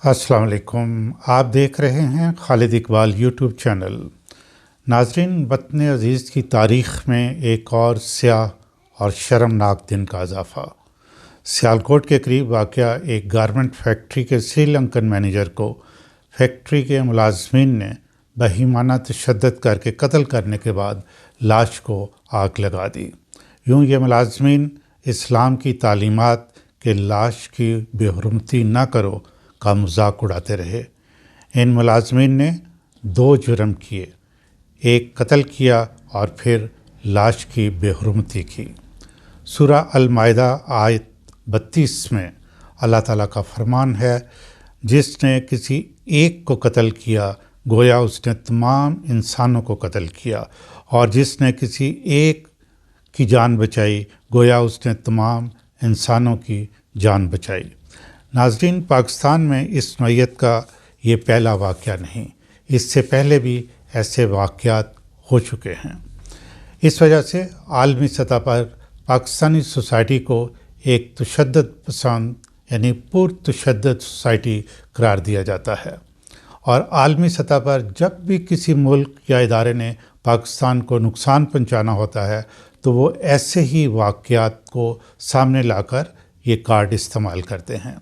السلام علیکم، آپ دیکھ رہے ہیں خالد اقبال یوٹیوب چینل۔ ناظرین، وطن عزیز کی تاریخ میں ایک اور سیاہ اور شرمناک دن کا اضافہ۔ سیالکوٹ کے قریب واقع ایک گارمنٹ فیکٹری کے سری لنکن مینیجر کو فیکٹری کے ملازمین نے بہیمانہ تشدد کر کے قتل کرنے کے بعد لاش کو آگ لگا دی۔ یوں یہ ملازمین اسلام کی تعلیمات کہ لاش کی بے حرمتی نہ کرو کا مذاق اڑاتے رہے۔ ان ملازمین نے دو جرم کیے، ایک قتل کیا اور پھر لاش کی بے حرمتی کی۔ سورہ المائدہ آیت 32 میں اللہ تعالیٰ کا فرمان ہے، جس نے کسی ایک کو قتل کیا گویا اس نے تمام انسانوں کو قتل کیا، اور جس نے کسی ایک کی جان بچائی گویا اس نے تمام انسانوں کی جان بچائی۔ ناظرین، پاکستان میں اس نوعیت کا یہ پہلا واقعہ نہیں، اس سے پہلے بھی ایسے واقعات ہو چکے ہیں۔ اس وجہ سے عالمی سطح پر پاکستانی سوسائٹی کو ایک تشدد پسند یعنی پر تشدد سوسائٹی قرار دیا جاتا ہے، اور عالمی سطح پر جب بھی کسی ملک یا ادارے نے پاکستان کو نقصان پہنچانا ہوتا ہے تو وہ ایسے ہی واقعات کو سامنے لا کر یہ کارڈ استعمال کرتے ہیں۔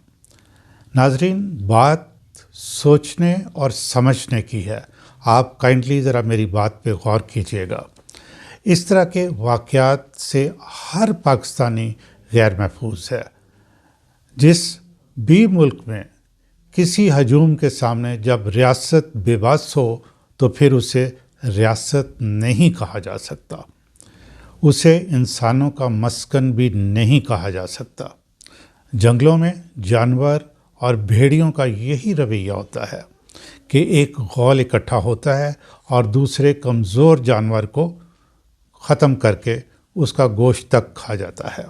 ناظرین، بات سوچنے اور سمجھنے کی ہے، آپ کائنڈلی ذرا میری بات پہ غور کیجیے گا۔ اس طرح کے واقعات سے ہر پاکستانی غیر محفوظ ہے۔ جس بھی ملک میں کسی ہجوم کے سامنے جب ریاست بے بس ہو تو پھر اسے ریاست نہیں کہا جا سکتا، اسے انسانوں کا مسکن بھی نہیں کہا جا سکتا۔ جنگلوں میں جانور اور بھیڑیوں کا یہی رویہ ہوتا ہے کہ ایک غول اکٹھا ہوتا ہے اور دوسرے کمزور جانور کو ختم کر کے اس کا گوشت تک کھا جاتا ہے۔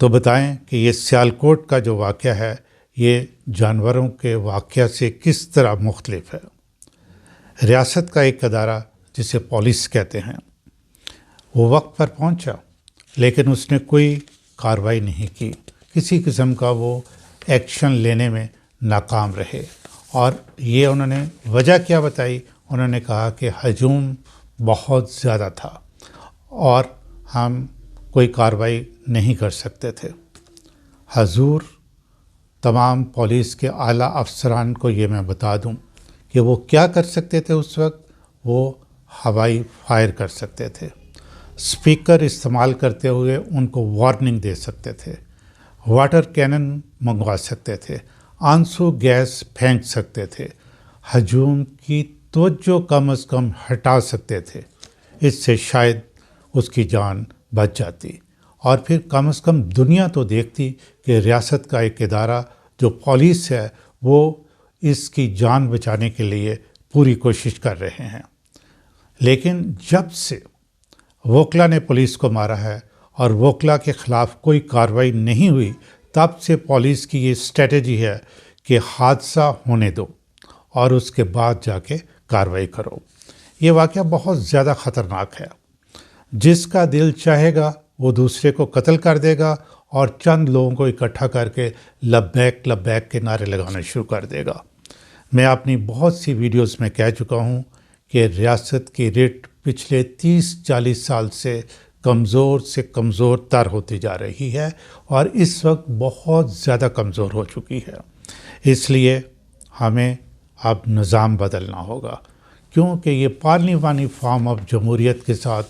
تو بتائیں کہ یہ سیالکوٹ کا جو واقعہ ہے یہ جانوروں کے واقعہ سے کس طرح مختلف ہے۔ ریاست کا ایک ادارہ جسے پولیس کہتے ہیں، وہ وقت پر پہنچا لیکن اس نے کوئی کارروائی نہیں کی، کسی قسم کا وہ ایکشن لینے میں ناکام رہے۔ اور یہ انہوں نے وجہ کیا بتائی؟ انہوں نے کہا کہ ہجوم بہت زیادہ تھا اور ہم کوئی کارروائی نہیں کر سکتے تھے۔ حضور، تمام پولیس کے اعلیٰ افسران کو یہ میں بتا دوں کہ وہ کیا کر سکتے تھے اس وقت، وہ ہوائی فائر کر سکتے تھے، اسپیکر استعمال کرتے ہوئے ان کو وارننگ دے سکتے تھے، واٹر کینن منگوا سکتے تھے، آنسو گیس پھینک سکتے تھے، ہجوم کی توجہ کم از کم ہٹا سکتے تھے۔ اس سے شاید اس کی جان بچ جاتی، اور پھر کم از کم دنیا تو دیکھتی کہ ریاست کا ایک ادارہ جو پولیس ہے وہ اس کی جان بچانے کے لیے پوری کوشش کر رہے ہیں۔ لیکن جب سے وکلا نے پولیس کو مارا ہے اور وکلا کے خلاف کوئی کارروائی نہیں ہوئی، تب سے پولیس کی یہ اسٹریٹجی ہے کہ حادثہ ہونے دو اور اس کے بعد جا کے کارروائی کرو۔ یہ واقعہ بہت زیادہ خطرناک ہے۔ جس کا دل چاہے گا وہ دوسرے کو قتل کر دے گا اور چند لوگوں کو اکٹھا کر کے لبیک لبیک کے نعرے لگانا شروع کر دے گا۔ میں اپنی بہت سی ویڈیوز میں کہہ چکا ہوں کہ ریاست کی ریٹ پچھلے 30-40 سال سے کمزور تر ہوتی جا رہی ہے اور اس وقت بہت زیادہ کمزور ہو چکی ہے۔ اس لیے ہمیں اب نظام بدلنا ہوگا، کیونکہ یہ پارلیمانی فارم آف جمہوریت کے ساتھ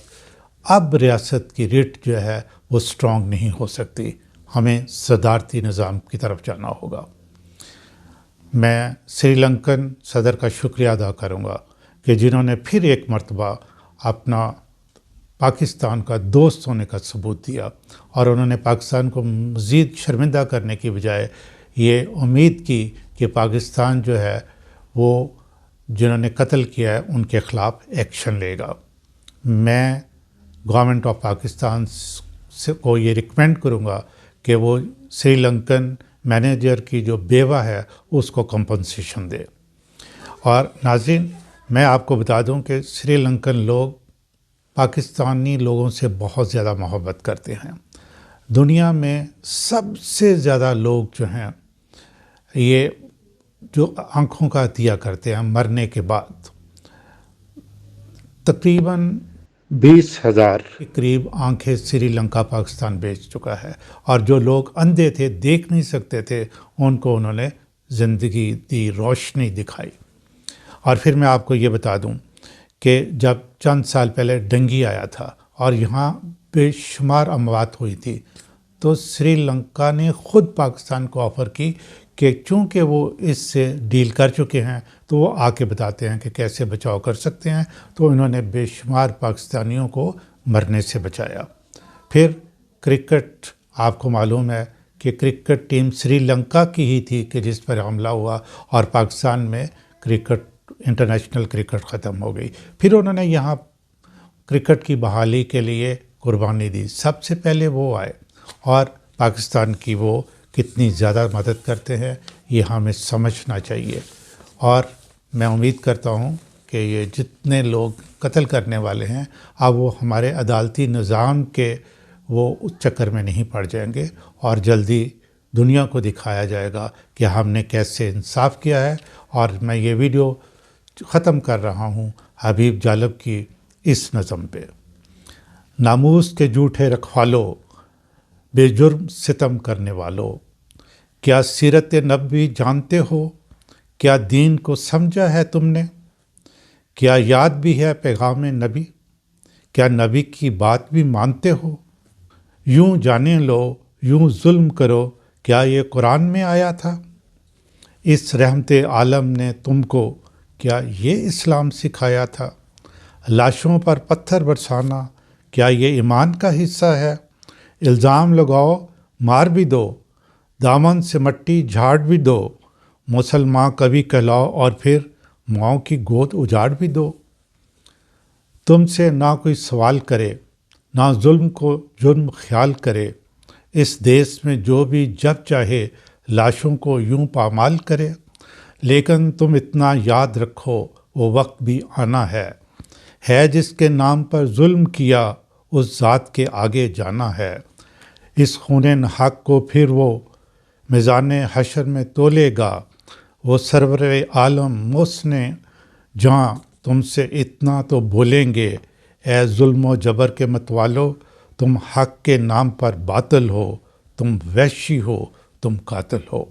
اب ریاست کی ریٹ جو ہے وہ سٹرونگ نہیں ہو سکتی۔ ہمیں صدارتی نظام کی طرف جانا ہوگا۔ میں سری لنکن صدر کا شکریہ ادا کروں گا کہ جنہوں نے پھر ایک مرتبہ اپنا پاکستان کا دوست ہونے کا ثبوت دیا، اور انہوں نے پاکستان کو مزید شرمندہ کرنے کی بجائے یہ امید کی کہ پاکستان جو ہے وہ جنہوں نے قتل کیا ہے ان کے خلاف ایکشن لے گا۔ میں گورنمنٹ آف پاکستان کو یہ ریکمینڈ کروں گا کہ وہ سری لنکن مینیجر کی جو بیوہ ہے اس کو کمپنسیشن دے۔ اور ناظرین، میں آپ کو بتا دوں کہ سری لنکن لوگ پاکستانی لوگوں سے بہت زیادہ محبت کرتے ہیں۔ دنیا میں سب سے زیادہ لوگ جو ہیں یہ جو آنکھوں کا عطیہ کرتے ہیں مرنے کے بعد، تقریباً 20,000 کے قریب آنکھیں سری لنکا پاکستان بیچ چکا ہے، اور جو لوگ اندھے تھے، دیکھ نہیں سکتے تھے، ان کو انہوں نے زندگی دی، روشنی دکھائی۔ اور پھر میں آپ کو یہ بتا دوں کہ جب چند سال پہلے ڈنگی آیا تھا اور یہاں بے شمار اموات ہوئی تھی، تو سری لنکا نے خود پاکستان کو آفر کی کہ چونکہ وہ اس سے ڈیل کر چکے ہیں تو وہ آ کے بتاتے ہیں کہ کیسے بچاؤ کر سکتے ہیں، تو انہوں نے بے شمار پاکستانیوں کو مرنے سے بچایا۔ پھر کرکٹ، آپ کو معلوم ہے کہ کرکٹ ٹیم سری لنکا کی ہی تھی کہ جس پر حملہ ہوا اور پاکستان میں کرکٹ، انٹرنیشنل کرکٹ ختم ہو گئی۔ پھر انہوں نے یہاں کرکٹ کی بحالی کے لیے قربانی دی، سب سے پہلے وہ آئے، اور پاکستان کی وہ کتنی زیادہ مدد کرتے ہیں یہ ہمیں سمجھنا چاہیے۔ اور میں امید کرتا ہوں کہ یہ جتنے لوگ قتل کرنے والے ہیں، اب وہ ہمارے عدالتی نظام کے وہ اس چکر میں نہیں پڑ جائیں گے، اور جلدی دنیا کو دکھایا جائے گا کہ ہم نے کیسے انصاف کیا ہے۔ اور میں یہ ویڈیو ختم کر رہا ہوں حبیب جالب کی اس نظم پہ: ناموس کے جھوٹے رکھوالو، بے جرم ستم کرنے والو، کیا سیرت نبوی جانتے ہو؟ کیا دین کو سمجھا ہے تم نے؟ کیا یاد بھی ہے پیغام نبی؟ کیا نبی کی بات بھی مانتے ہو؟ یوں جانے لو، یوں ظلم کرو، کیا یہ قرآن میں آیا تھا؟ اس رحمت عالم نے تم کو کیا یہ اسلام سکھایا تھا؟ لاشوں پر پتھر برسانا، کیا یہ ایمان کا حصہ ہے؟ الزام لگاؤ، مار بھی دو، دامن سے مٹی جھاڑ بھی دو، مسلمان کبھی کہلاؤ اور پھر ماؤں کی گود اجاڑ بھی دو۔ تم سے نہ کوئی سوال کرے، نہ ظلم کو جرم خیال کرے، اس دیس میں جو بھی جب چاہے لاشوں کو یوں پامال کرے۔ لیکن تم اتنا یاد رکھو، وہ وقت بھی آنا ہے جس کے نام پر ظلم کیا، اس ذات کے آگے جانا ہے۔ اس خون حق کو پھر وہ میزان حشر میں تولے گا، وہ سرور عالم محسن جاں تم سے اتنا تو بولیں گے، اے ظلم و جبر کے متوالو، تم حق کے نام پر باطل ہو، تم وحشی ہو، تم قاتل ہو۔